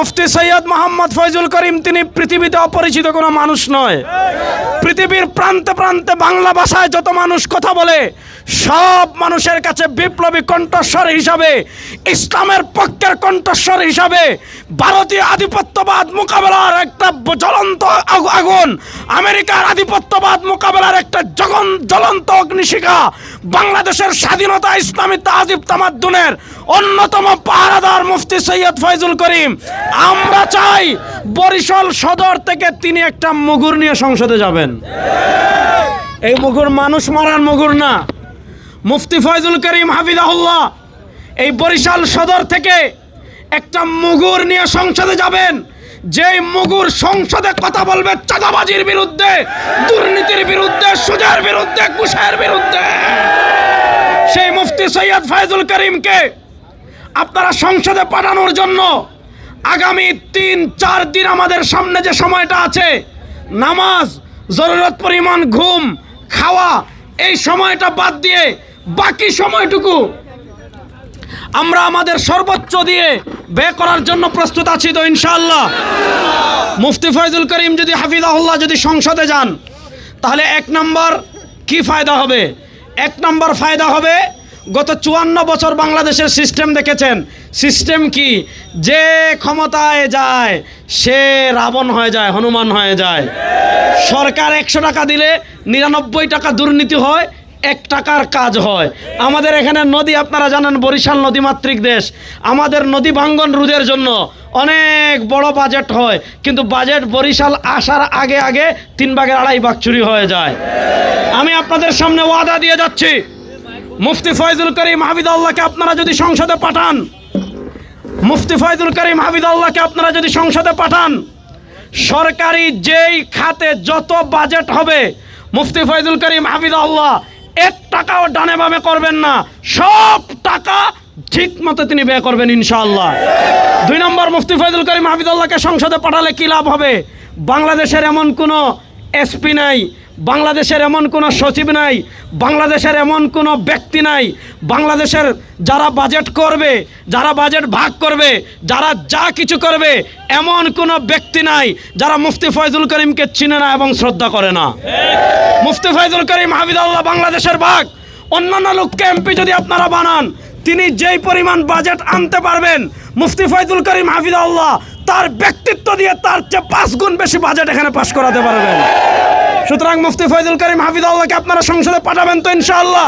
মুফতি সৈয়দ মোহাম্মদ ফয়জুল করিম তিনি পৃথিবীতে অপরিচিত কোনো মানুষ নয়। পৃথিবীর প্রান্তে প্রান্তে বাংলা ভাষায় যত মানুষ কথা বলে সব মানুষের কাছে বিপ্লবী কণ্ঠস্বর হিসাবে, ইসলামের পক্ষের কণ্ঠস্বর হিসাবে, ভারতীয় আধিপত্যবাদ মোকাবেলার একটা জ্বলন্ত আগুন, আমেরিকার আধিপত্যবাদ মোকাবেলার একটা জ্বলন্ত অগ্নিশিখা, বাংলাদেশের স্বাধীনতা, ইসলামী তাজিব তামাদ্দুনের অন্যতম পাহারাদার মুফতি সৈয়দ ফয়জুল করিম। আমরা চাই বরিশাল সদর থেকে তিনি একটা মুগুর নিয়ে সংসদে যাবেন। এই মুগুর মানুষ মারার মুগুর না। মুফতি ফয়জুল করিম হাফিজাহুল্লাহ এই বরিশাল সদর থেকে একটা মুগুর নিয়ে সংসদে যাবেন। যেই মুগুর সংসদে কথা বলবে চাঁদাবাজির বিরুদ্ধে, দুর্নীতির বিরুদ্ধে, সুদের বিরুদ্ধে, ঘুষের বিরুদ্ধে, সেই মুফতি সৈয়দ ফয়জুল করিমকে আপনারা সংসদে পাঠানোর জন্য আগামী 3-4 দিন আমাদের সামনে যে সময়টা আছে, নামাজ, জরুরত পরিমাণ ঘুম, খাওয়া, এই সময়টা বাদ দিয়ে বাকি সময়টুকু আমরা আমাদের সর্বোচ্চ দিয়ে ব্যয় করার জন্য প্রস্তুত আছি তো ইনশাআল্লাহ। মুফতি ফয়জুল করিম যদি হাফিজাহুল্লাহ যদি সংসদে যান তাহলে 1 নম্বর কি ফায়দা হবে? 1 নম্বর ফায়দা হবে, গত 54 বছর বাংলাদেশের সিস্টেম দেখেছেন। সিস্টেম কি? যে ক্ষমতায় যায় সে রাবণ হয়ে যায়, হনুমান হয়ে যায়। সরকার 100 টাকা দিলে 99 টাকা দুর্নীতি হয়, 1 টাকার কাজ হয়। আমাদের এখানে নদী আপনারা জানেন, বরিশাল নদীমাতৃক দেশ। আমাদের নদী ভাঙ্গন রোধের জন্য অনেক বড় বাজেট হয়, কিন্তু বাজেট বরিশাল আসার আগে আগে 3 ভাগের 2.5 ভাগ চুরি হয়ে যায়। আমি আপনাদের সামনে ওয়াদা দিয়ে যাচ্ছি, মুফতি ফয়জুল করিম হাফিজাহুল্লাহকে আপনারা যদি সংসদে পাঠান, মুফতি ফয়জুল করিম হাফিজাহুল্লাহকে আপনারা যদি সংসদে পাঠান, সরকারি যেই খাতে যত বাজেট হবে মুফতি ফয়জুল করিম হাফিজাহুল্লাহ 1 টাকাও ডানে বামে করবেন না, সব টাকা ঠিক মতো তিনি ব্যয় করবেন ইনশাআল্লাহ। 2 নম্বর, মুফতি ফয়জুল করিম হাফিজাহুল্লাহকে সংসদে পাঠালে কি লাভ হবে? বাংলাদেশের এমন কোনো এসপি নাই, বাংলাদেশের এমন কোনো সচিব নাই, বাংলাদেশের এমন কোনো ব্যক্তি নাই, বাংলাদেশের যারা বাজেট করবে, যারা বাজেট ভাগ করবে, যারা যা কিছু করবে, এমন কোনো ব্যক্তি নাই যারা মুফতি ফয়জুল করিমকে চিনে না এবং শ্রদ্ধা করে না। মুফতি ফয়জুল করিম হাফিজাহুল্লাহ বাংলাদেশের ভাগ। অন্যান্য লোককে এমপি যদি আপনারা বানান, তিনি যেই পরিমাণ বাজেট আনতে পারবেন, মুফতি ফয়জুল করিম হাফিজাহুল্লাহ তার ব্যক্তিত্ব দিয়ে তার চেয়ে 5 গুণ বেশি বাজেট এখানে পাশ করাতে পারবেন। সুতরাং মুফতি ফয়জুল করিম হাফিজাহুল্লাহকে আপনারা সংসদে পাঠাবেন তো ইনশাআল্লাহ।